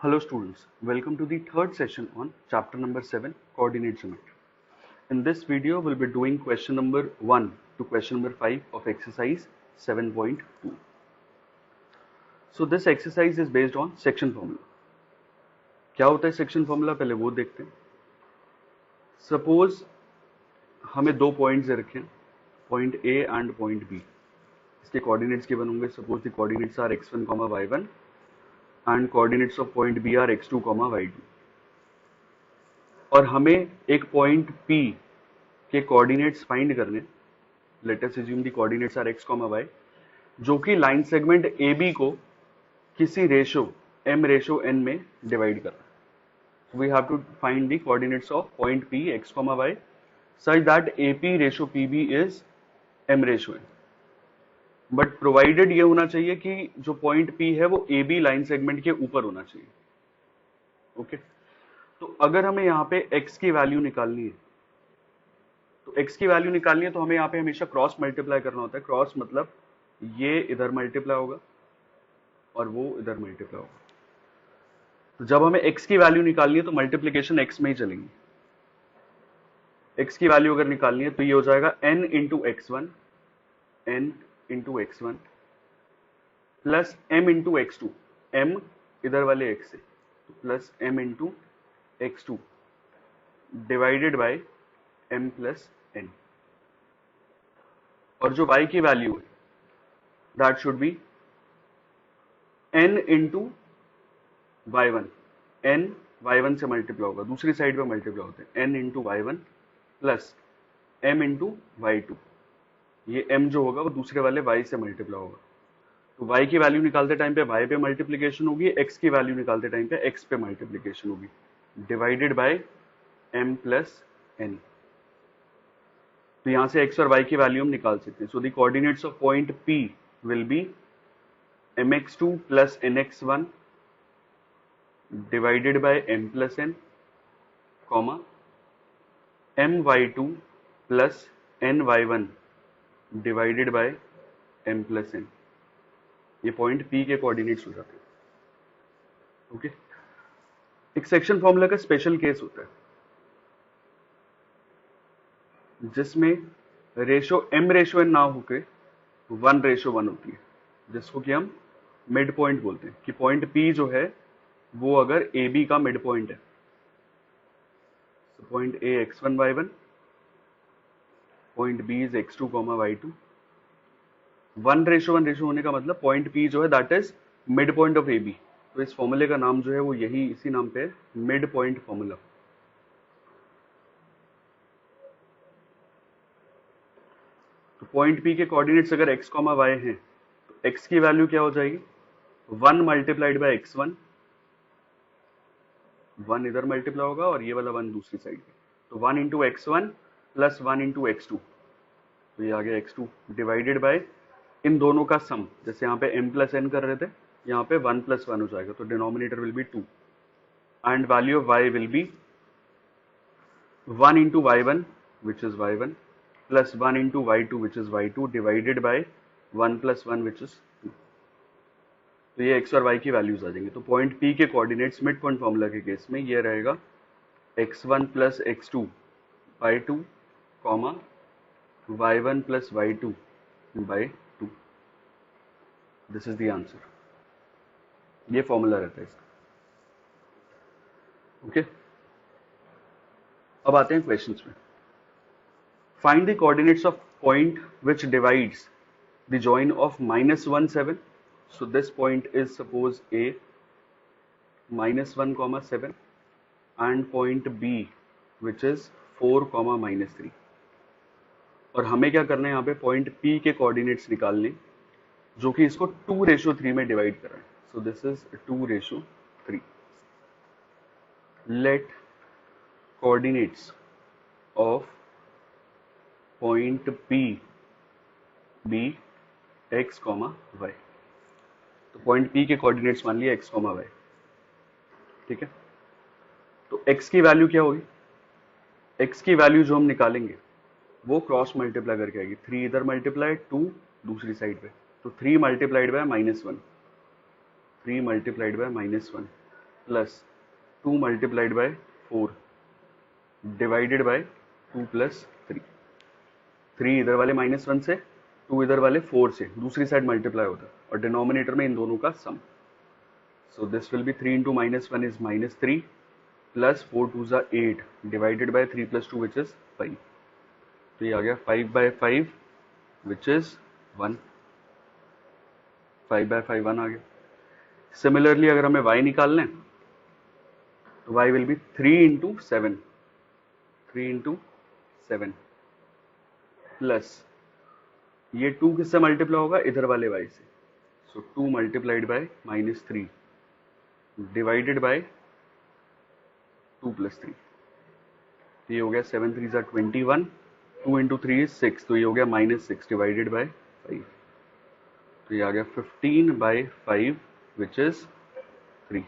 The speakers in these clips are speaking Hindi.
Hello students, welcome to the third session on chapter number 7 coordinate geometry. In this video we'll be doing question number 1 to question number 5 of exercise 7.2. So this exercise is based on section formula. क्या होता है section formula पहले वो देखते हैं. Suppose हमें दो पॉइंट्स रखे हैं, point A and point B. इसके कोऑर्डिनेट्स गिवन होंगे. Suppose the coordinates are x1, y1 and coordinates of point B are x2, y2. और हमें एक पॉइंट P के कोऑर्डिनेट्स फाइंड करने. Let us assume the coordinates are x, y, जो कि लाइन सेगमेंट AB को किसी रेशो m/n में डिवाइड कर रहा है. We have to find the coordinates of point P x, y such that AP ratio PB इज m/n. बट प्रोवाइडेड ये होना चाहिए कि जो पॉइंट P है वो AB लाइन सेगमेंट के ऊपर होना चाहिए. ओके तो अगर हमें यहाँ पे x की वैल्यू निकालनी है, तो x की वैल्यू निकालनी है तो हमें यहाँ पे हमेशा क्रॉस मल्टीप्लाई करना होता है. क्रॉस मतलब ये इधर मल्टीप्लाई होगा और वो इधर मल्टीप्लाई होगा. तो जब हमें x की वैल्यू निकालनी है तो मल्टीप्लीकेशन x में ही चलेंगी. x की वैल्यू अगर निकालनी है तो ये हो जाएगा n into x1 plus m into x2. m इधर वाले x से तो plus m into x2 divided by m plus n. और जो y की वैल्यू है that should be n into y1. n y1 से मल्टीप्लाई होगा, दूसरी साइड पे मल्टीप्लाई होते हैं. n into y1 plus m into y2. ये m जो होगा वो दूसरे वाले y से मल्टीप्लाई होगा. तो y की वैल्यू निकालते टाइम पे y पे मल्टीप्लीकेशन होगी, x की वैल्यू निकालते टाइम पे x पे मल्टीप्लीकेशन होगी divided by m plus n. तो यहां से x और y की वैल्यू हम निकाल सकते हैं. So the coordinates of point P will be mx2 plus nx1 divided by m plus n, comma my2 plus ny1 divided by m plus n. ये पॉइंट P के कोऑर्डिनेट्स हो जाते हैं. ओके एक सेक्शन फॉर्मूला का स्पेशल केस होता है जिसमें रेशो m/n ना होके 1/1 होती है, जिसको कि हम मिड पॉइंट बोलते हैं. कि पॉइंट P जो है वो अगर AB का मिड पॉइंट है, point A x1, y1, point B is x2, y2. 1/1 होने का मतलब पॉइंट P जो है that is mid point of AB. तो इस फॉर्मूले का नाम जो है वो यही इसी नाम पे है, मिड पॉइंट फॉर्मूला. तो पॉइंट P के कोऑर्डिनेट्स अगर x, y हैं तो x की वैल्यू क्या हो जाएगी 1 मल्टीप्लाइड बाय x1. 1 इधर मल्टीप्लाई होगा और ये वाला 1 दूसरी साइड पे. तो 1 into x1 plus 1 into x2. तो ये आ गया x2 डिवाइडेड बाय इन दोनों का सम. जैसे यहाँ पे m प्लस n कर रहे थे, यहाँ पे 1 प्लस 1 हो जाएगा. तो denominator will be 2 and value of y will be 1 into y1 which is y1 plus 1 into y2 which is y2 divided by 1 plus 1 which is 2. तो ये x और y की वैल्यूज आ जाएंगे. तो पॉइंट P के कोऑर्डिनेट्स मिड पॉइंट फॉर्मूला के केस में ये रहेगा x1 plus x2 by 2 comma y1 plus y2 by 2. This is the answer. ये फॉर्मूला रहता है इसका. ओके अब आते हैं क्वेश्चंस में. Find the coordinates of point which divides the join of -1, 7. So this point is suppose A -1, 7 and point B which is 4, -3. और हमें क्या करना है यहाँ पे पॉइंट P के कोऑर्डिनेट्स निकालने जो कि इसको 2:3 में डिवाइड कर रहा है. So this is 2:3. Let coordinates of point P be x, y. तो पॉइंट P के कोऑर्डिनेट्स मान लिया x, y. ठीक है. तो x की वैल्यू क्या होगी, x की वैल्यू जो हम निकालेंगे वो क्रॉस मल्टीप्लाई करके आएगी. 3 इधर मल्टीप्लाई 2 दूसरी साइड पे. तो 3 multiplied by -1 3 multiplied by -1 plus 2 multiplied by 4 divided by 2 plus 3। 3 इधर वाले -1 से, 2 इधर वाले 4 से, दूसरी साइड मल्टीप्लाई होता है और डिनोमिनेटर में इन दोनों का sum. So this will be 3 into -1 is -3 plus 4 2 ज़ा 8 divided by 3 plus 2 which is 5। तो ये आ गया 5/5 विच इज 1। 5/5 1 आ गया। सिमिलरली अगर हमें y निकालना है तो y will be 3 into 7, 3 into 7 plus ये 2 किससे मल्टीप्लाई होगा, इधर वाले y से। सो 2 multiplied by -3 divided by 2 plus 3। ये हो गया 7 3 ज़ा 21, 2 इंटू 3 इज 6, तो ये हो गया -6 डिवाइडेड बाय 5। तो ये आ गया 15/5 which is 3।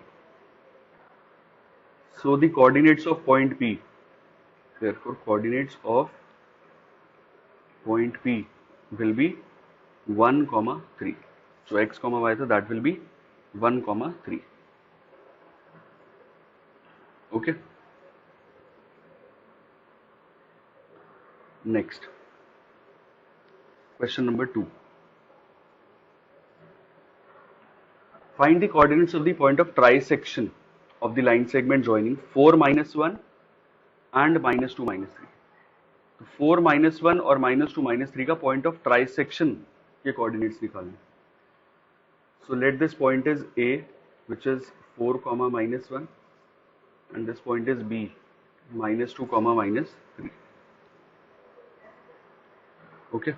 So the coordinates of point P, therefore coordinates of point P will be 1, 3. So x, y, so that will be 1, 3. Okay. Next, question number 2. Find the coordinates of the point of trisection of the line segment joining 4, -1 and -2, -3. तो 4, -1 और -2, -3 का पॉइंट ऑफ ट्राइसेक्शन के कोऑर्डिनेट्स निकालने। So let this point is A which is 4, -1 and this point is B -2, -3. Okay.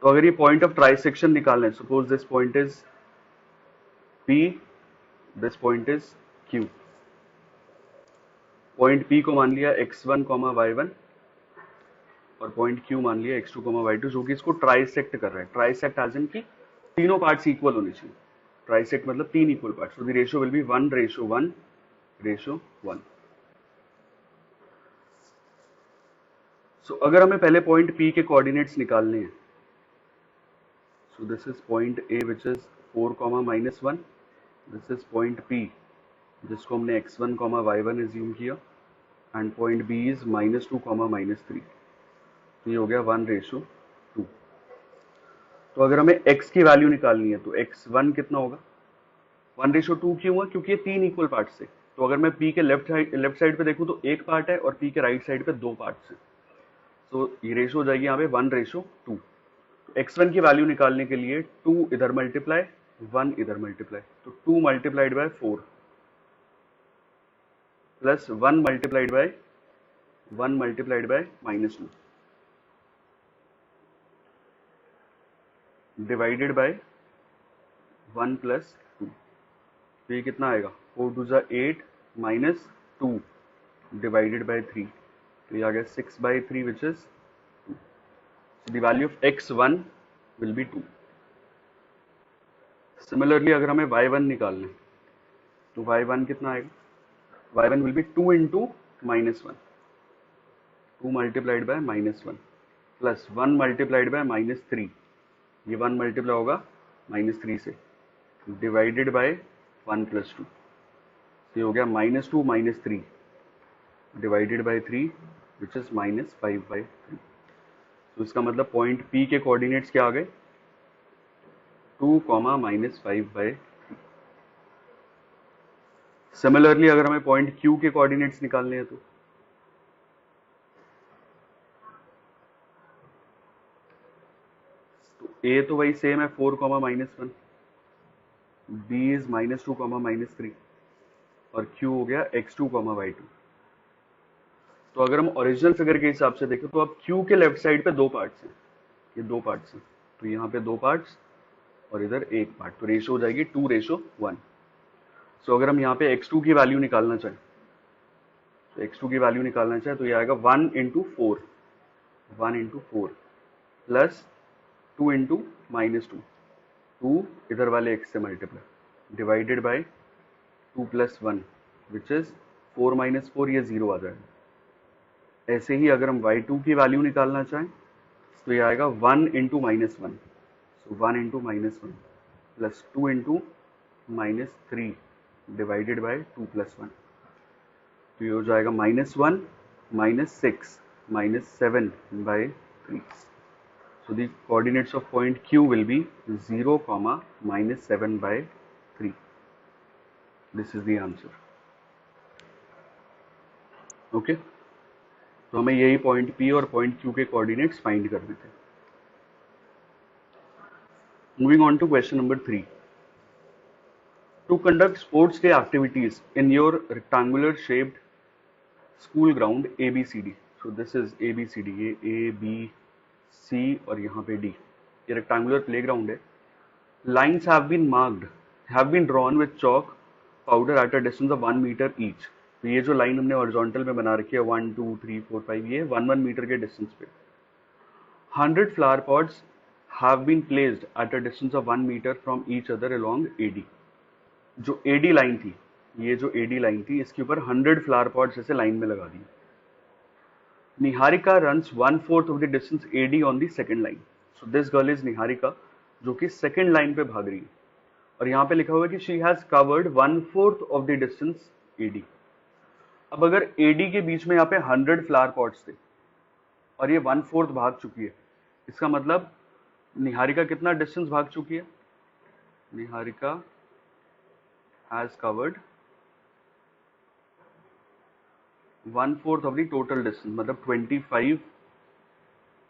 तो अगर ये पॉइंट ऑफ ट्राइसेक्शन निकालना है, suppose this point is P, this point is Q। Point P को मान लिया x1, y1 और पॉइंट Q मान लिया x2, y2, जो कि इसको ट्राइसेक्ट कर रहा है। ट्राइसेक्ट एज इन की तीनों पार्ट्स इक्वल होने चाहिए। ट्राइसेक्ट मतलब 3 equal parts. So the ratio will be 1:1:1। सो अगर हमें पहले पॉइंट P के कोऑर्डिनेट्स निकालने हैं, सो this is point A which is 4, -1, this is point P जिसको हमने x1, y1 एज्यूम किया एंड पॉइंट B इज -2, -3। तो ये हो गया 1:2। तो अगर हमें x की वैल्यू निकालनी है तो x1 कितना होगा, 1:2 क्यों हुआ, क्योंकि ये 3 इक्वल पार्ट्स है। तो अगर मैं P के लेफ्ट साइड पे देखूं तो एक पार्ट है और P के राइट साइड पे 2 पार्ट्स है। तो ये रेशो हो जाएगी यहाँ पे 1:2। तो x1 की वैल्यू निकालने के लिए 2 इधर मल्टीप्लाई, 1 इधर मल्टीप्लाई, तो 2 multiplied by 4 plus 1 multiplied bye -2 divided by 1 plus 2। तो ये कितना आएगा, 4 2 ज़ा 8 -2 डिवाइडेड बाय 3। तो ये आ गया 6/3 which is 2। So the value of x1 will be 2. Similarly अगर हमें y1 निकालना है तो y1 कितना आएगा, y1 will be 2 into -1, 2 multiplied by -1 plus 1 multiplied by -3, ये 1 मल्टीप्लाई होगा -3 से, डिवाइडेड बाय 1 प्लस 2। ये हो गया -2 -3 डिवाइडेड बाय 3 विच इज -5/3। तो इसका मतलब पॉइंट P के कोऑर्डिनेट्स क्या आ गए, 2, -5/3। सिमिलरली अगर हमें पॉइंट Q के कोऑर्डिनेट्स निकालने हैं तो A तो वही सेम है 4, -1, B इज -2, -3 और Q हो गया x2, y2। तो अगर हम ओरिजिनल फिगर के हिसाब से देखें तो अब Q के लेफ्ट साइड पे 2 पार्ट्स हैं, ये 2 पार्ट्स हैं, तो यहाँ पे 2 पार्ट्स और इधर 1 पार्ट, तो रेशो हो जाएगी 2:1। सो अगर हम यहाँ पे x2 की वैल्यू निकालना चाहें तो x2 की वैल्यू निकालना चाहें तो ये आएगा 1 into 4 प्लस 2 into -2, 2 इधर वाले x से multiply divided by 2 plus 1 which is 4 - 4, ये 0 आ जाएगा। ऐसे ही अगर हम y2 की वैल्यू निकालना चाहें तो ये आएगा 1 into -1, so 1 into -1 plus 2 into -3 divided by 2 + 1, तो ये हो जाएगा -1 -6 -7 by 3. So the coordinates of point Q will be 0, -7 by 3. This is the answer. Okay, तो हमें यही पॉइंट P और पॉइंट Q के कोऑर्डिनेट्स फाइंड करने थे. Moving on to question number 3. To conduct sports day activities in your rectangular shaped school ground ABCD. So this is ABCD, ये A B C और यहाँ पे D. ये rectangular playground है. Lines have been drawn with chalk powder at a distance of 1 meter each. तो ये जो लाइन हमने हॉरिजॉन्टल में बना रखी है 1 2 3 4 5, ये 1 मीटर के डिस्टेंस पे. 100 flower pots have been placed at a distance of 1 meter from each other along AD. जो AD लाइन थी, ये जो AD लाइन थी, इसके ऊपर 100 फ्लावर पॉट्स ऐसे लाइन में लगा दी. Niharika runs 1/4 of the distance AD on the second line. So this girl is Niharika, जो कि सेकेंड लाइन पे भाग रही है. और यहाँ पे लिखा हुआ है कि she has covered 1/4 of the distance AD. अब अगर AD के बीच में यहाँ पे 100 फ्लावर पॉट्स थे और ये 1/4 भाग चुकी है, इसका मतलब निहारिका कितना डिस्टेंस भाग चुकी है? Niharika has covered 1/4 of the total distance, मतलब 25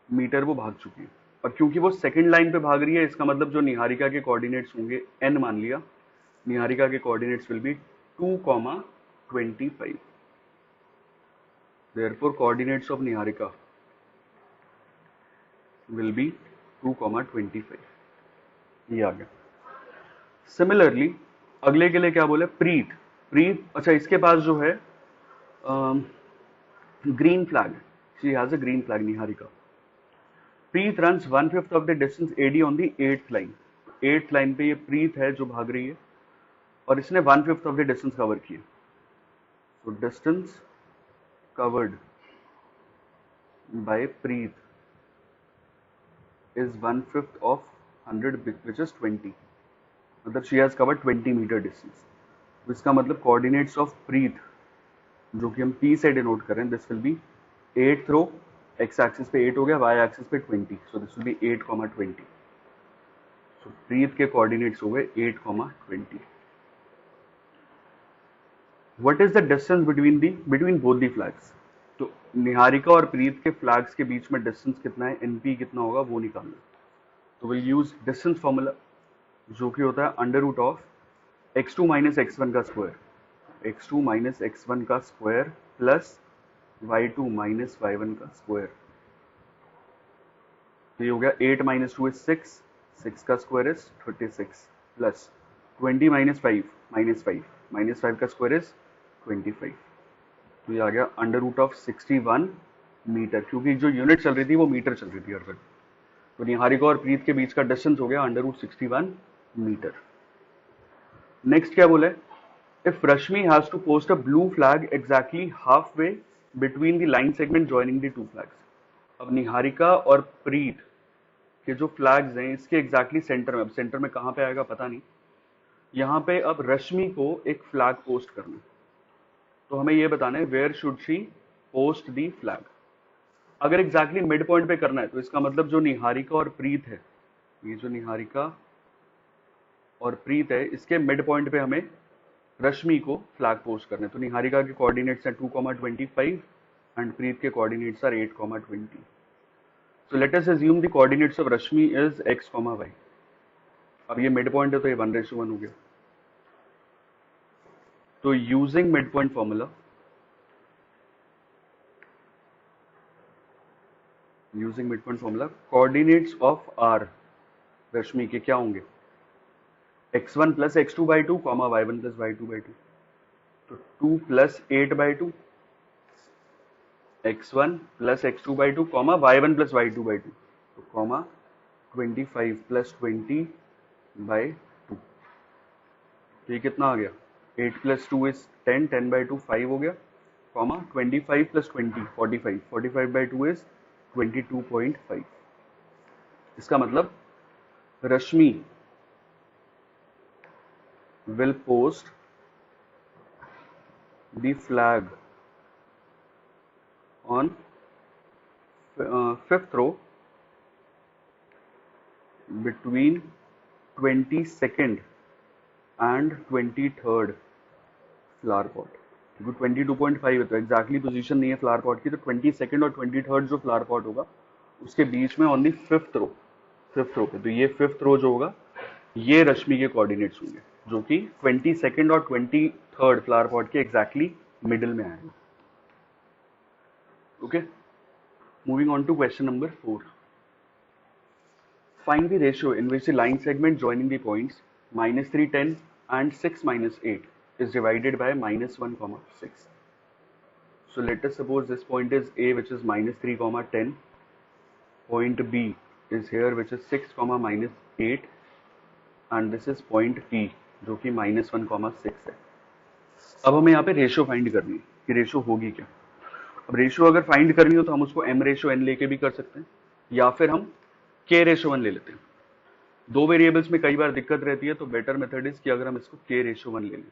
मीटर वो भाग चुकी है. और क्योंकि वो सेकेंड लाइन पे भाग रही है, इसका मतलब जो निहारिका के कोऑर्डिनेट्स होंगे n मान लिया, निहारिका के coordinates will be 2,25. Therefore coordinates of Niharika will be 2,25. ये आ गया. सिमिलरली अगले के लिए क्या बोले? प्रीत, अच्छा इसके पास जो है green flag, she has a green flag Niharika. Preet runs 1/5 of the distance AD on the 8th line. 8th line पे ये प्रीत है जो भाग रही है और इसने 1/5 ऑफ द डिस्टेंस कवर किया. तो distance covered by Preet is 1/5 of 100, which is 20. मतलब she has covered 20 metre distance. तो इसका मतलब कोऑर्डिनेट्स ऑफ प्रीत, जो कि हम P से डिनोट कर रहे हैं, this will be 8th row, x axis पे 8 हो गया, y एक्सिस पे 20, so this will be 8,20. So Preet के कोऑर्डिनेट्स हो गए 8,20. What is the distance between both the flags? तो निहारिका और प्रीत के फ्लैग्स के बीच में डिस्टेंस कितना है, NP कितना होगा, वो निकालना. तो विल यूज डिस्टेंस फॉर्मूला, जो कि होता है √of x2 - x1 का स्क्वायर, x2 - x1 का स्क्वायर प्लस y2 - y1 का स्क्वायर. तो ये हो गया 8 - 2 is 6, 6 का स्क्वायर इज 36 प्लस 20 - 5 का स्क्वायर इज 25. तो ये आ गया √of 61 मीटर, क्योंकि जो यूनिट चल रही थी वो मीटर चल रही थी हर वक्त. तो निहारिका और प्रीत के बीच का डिस्टेंस हो गया √61 मीटर. नेक्स्ट क्या बोले? If Rashmi has to post a blue flag exactly half way between the line segment joining the two flags. अब निहारिका और प्रीत के जो फ्लैग्स हैं इसके एग्जैक्टली सेंटर में, अब सेंटर में कहाँ पे आएगा पता नहीं, यहाँ पे अब रश्मि को एक फ्लैग पोस्ट करना है. तो हमें ये बताना है where should she post the flag. अगर एग्जैक्टली मिड पॉइंट पे करना है तो इसका मतलब जो निहारिका और प्रीत है, ये जो निहारिका और प्रीत है, इसके मिड पॉइंट पे हमें रश्मि को फ्लैग पोस्ट करना है. तो निहारिका के कोऑर्डिनेट्स हैं 2,25 एंड प्रीत के coordinates are 8,20. So let us assume the coordinates of Rashmi is x, y. अब ये मिड पॉइंट है तो ये 1:1 हो गया. तो using mid point formula, coordinates of r रश्मि के क्या होंगे? x1 + x2/2, y1 + y2/2. तो 2 + 8/2, x1 + x2/2, y1 + y2/2. तो 25 + 20/2. तो ये कितना आ गया? 8 + 2 is 10, 10/2 5 हो गया, 25 + 20 45, 45/2 is 22.5. इसका मतलब रश्मि will post the flag on fifth row between 22nd and 23rd flower pot. क्योंकि 22.5 है तो एग्जैक्टली पोजीशन नहीं है फ्लावर पॉट की, तो 22nd और 23rd जो फ्लावर पॉट होगा उसके बीच में ऑन दी फिफ्थ रो पे, तो ये फिफ्थ रो जो होगा ये रश्मि के कोऑर्डिनेट्स होंगे जो कि 22nd और 23rd फ्लावर पॉट के एग्जैक्टली मिडिल में आएगा। Okay, moving on to question number 4। Find the ratio in which the line segment joining the points -3, 10 and 6, -8 is divided by -1, 6. So let us suppose this point is A, which is -3, 10. Point B is here, which is 6, -8, and this is point P जो कि -1, 6 है। अब हमें यहाँ पे रेशियो फाइंड करनी है कि रेशियो होगी क्या। अब रेशियो अगर फाइंड करनी हो तो हम उसको m/n लेके भी कर सकते हैं या फिर हम k/1 ले लेते हैं। दो वेरिएबल्स में कई बार दिक्कत रहती है तो बेटर मेथड इज कि अगर हम इसको k/1 ले लें।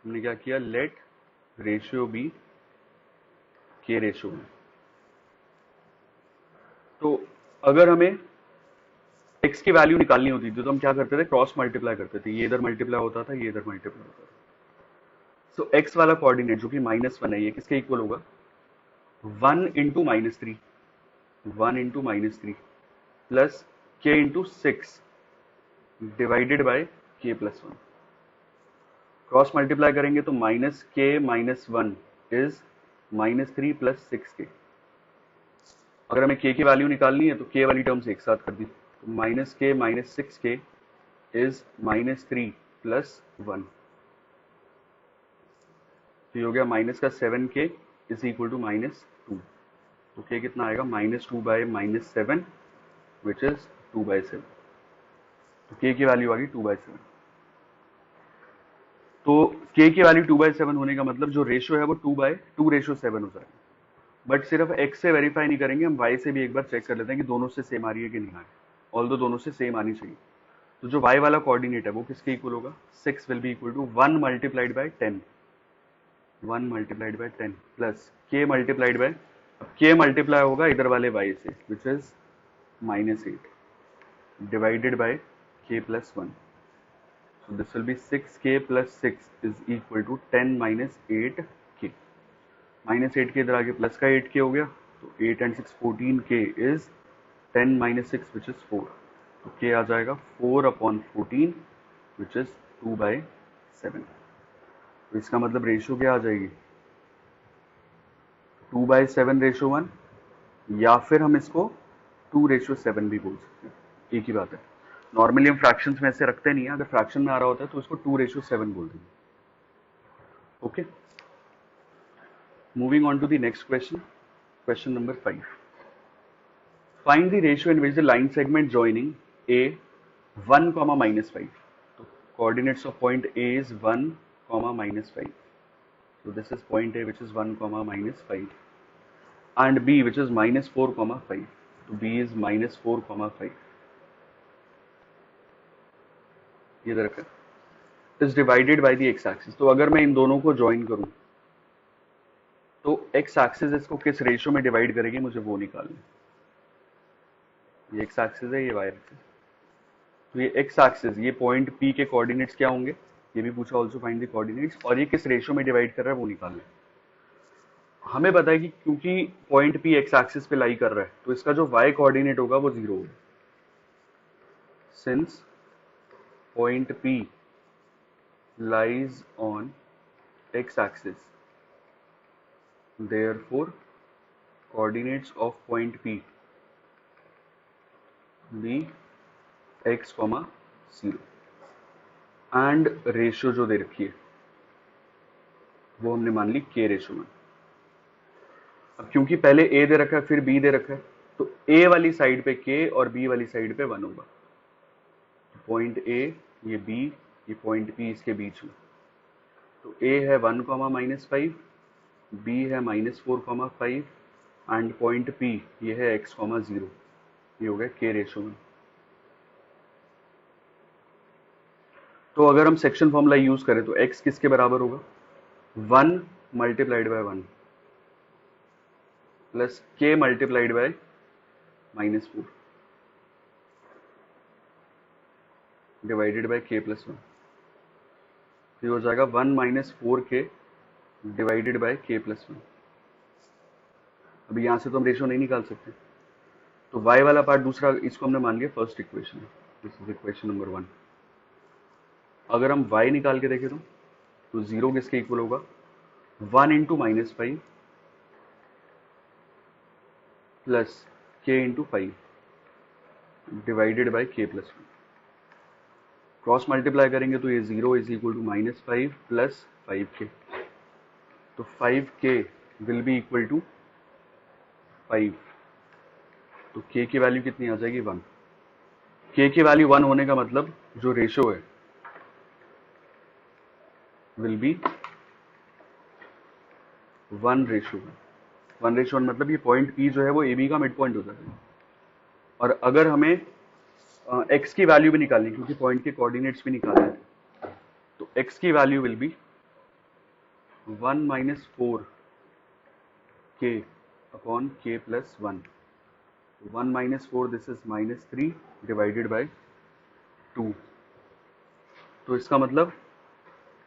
हमने क्या किया, लेट रेशियो बी k/1। तो अगर हमें x की वैल्यू निकालनी होती थी तो हम क्या करते थे, क्रॉस मल्टीप्लाई करते थे। ये इधर मल्टीप्लाई होता था, ये इधर मल्टीप्लाई होता था। सो x वाला कोऑर्डिनेट जो कि -1 है, ये किसके इक्वल होगा, 1 into -3, 1 into -3 plus k into 6 divided by k plus 1। Cross multiply करेंगे तो -k - 1 इज -3 प्लस 6k। अगर हमें k की वैल्यू निकालनी है तो k वाली टर्म्स एक साथ कर दी, तो -k - 6k इज -3 प्लस 1। तो ये हो गया माइनस का 7k इज इक्वल टू -2। तो k कितना आएगा, -2 बाय -7 विच इज 2/7। तो k की वैल्यू आ गई 2/7। तो k की वैल्यू 2/7 होने का मतलब जो रेशियो है वो 2/2/7 हो जाएगा। बट सिर्फ x से वेरीफाई नहीं करेंगे, हम y से भी एक बार चेक कर लेते हैं कि दोनों से सेम आ रही है कि नहीं आ रही। ऑल्दो दोनों से सेम आनी चाहिए। तो जो y वाला कोऑर्डिनेट है वो किसके इक्वल होगा, 6 will be equal to 1 multiplied by 10, 1 multiplied by 10 प्लस k multiplied by, k multiply होगा इधर वाले y से which is -8 divided by k plus 1। So this will be 6k plus 6 is equal to 10 minus 8k. Minus 8k इधर आगे प्लस का 8k हो गया, तो 8 and 6 14k is 10 minus 6 which is 4. तो k आ जाएगा 4/14 which is 2/7. तो इसका मतलब रेशियो क्या आ जाएगी, 2/7 रेशियो 1, या फिर हम इसको 2/7 भी बोल सकते हैं, एक ही बात है। नॉर्मली हम फ्रैक्शंस में ऐसे रखते नहीं है, अगर फ्रैक्शन में आ रहा होता है तो इसको 2/7 बोल देंगे। Okay, moving on to the next question, question number 5। Find the ratio in which the line segment joining a 1, -5। तो coordinates of point a is 1, -5। So this is point a which is 1, -5 and b which is -4, 5. So b is -4, 5। ये इधर रखा, is divided by the x axis. तो अगर मैं इन दोनों को ज्वाइन करूं तो एक्स एक्सिस इसको किस रेशियो में डिवाइड करेगी, मुझे वो निकालना है। ये एक्स एक्सिस है, ये वाई एक्सिस। तो ये एक्स एक्सिस, ये पॉइंट पी के कोऑर्डिनेट्स क्या होंगे, ये भी पूछा, ऑल्सो फाइंड द कोऑर्डिनेट्स, और ये किस रेशियो में डिवाइड कर रहा है वो निकालना है। हमें पता है कि क्योंकि पॉइंट पी एक्स एक्सिस पे लाई कर रहा है तो इसका जो वाई कोऑर्डिनेट होगा वो 0 होगा। Since point P lies on x axis, therefore coordinates of point P be x, 0 and ratio जो दे रखी है वो हमने मान ली k/1। अब क्योंकि पहले a दे रखा है फिर b दे रखा है तो a वाली साइड पे k और b वाली साइड पे 1 होगा। पॉइंट a, ये b, ये पॉइंट p इसके बीच में, तो a है 1, -5, b है -4, 5 एंड पॉइंट p ये है x, 0। ये हो गया k/1। तो अगर हम सेक्शन फॉर्मूला यूज करें तो x किसके बराबर होगा, 1 multiplied bye 1 plus k multiplied bye -4 divided by k plus 1। तो ये हो जाएगा 1 minus 4k divided by k plus 1। अभी यहां से तो हम रेशियो नहीं निकाल सकते, तो y वाला पार्ट दूसरा, इसको हमने मान लिया first equation, this is equation number 1। अगर हम y निकाल के देखें तो 0 किसके इक्वल होगा, 1 into -5 plus k into 5 divided by k plus 1। Cross multiply करेंगे तो ये 0 is equal to -5 plus 5k, तो 5k will be equal to 5, तो k की वैल्यू कितनी आ जाएगी, 1। k की वैल्यू 1 होने का मतलब जो रेशियो है विल बी 1:1 मतलब ये पॉइंट P जो है वो AB का मिड पॉइंट होता है। और अगर हमें x की वैल्यू भी निकालनी, क्योंकि पॉइंट के कोऑर्डिनेट्स भी निकालने थे, तो x की value will be 1 minus 4k upon k plus 1। 1 minus 4 this is -3 divided by 2। तो इसका मतलब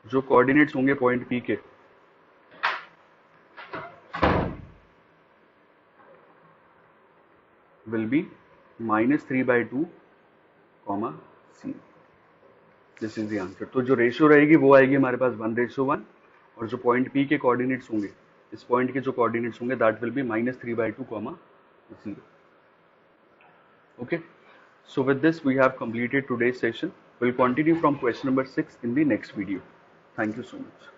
जो कोऑर्डिनेट्स होंगे पॉइंट P के will be -3/2, C। This is the answer. तो जो रेशियो रहेगी वो आएगी हमारे पास 1:1, और जो पॉइंट P के कोऑर्डिनेट्स होंगे, इस पॉइंट के जो कोऑर्डिनेट्स होंगे that will be -3/2, C। Okay, so with this we have completed today's session. We'll continue from question number 6 in the next video. Thank you so much.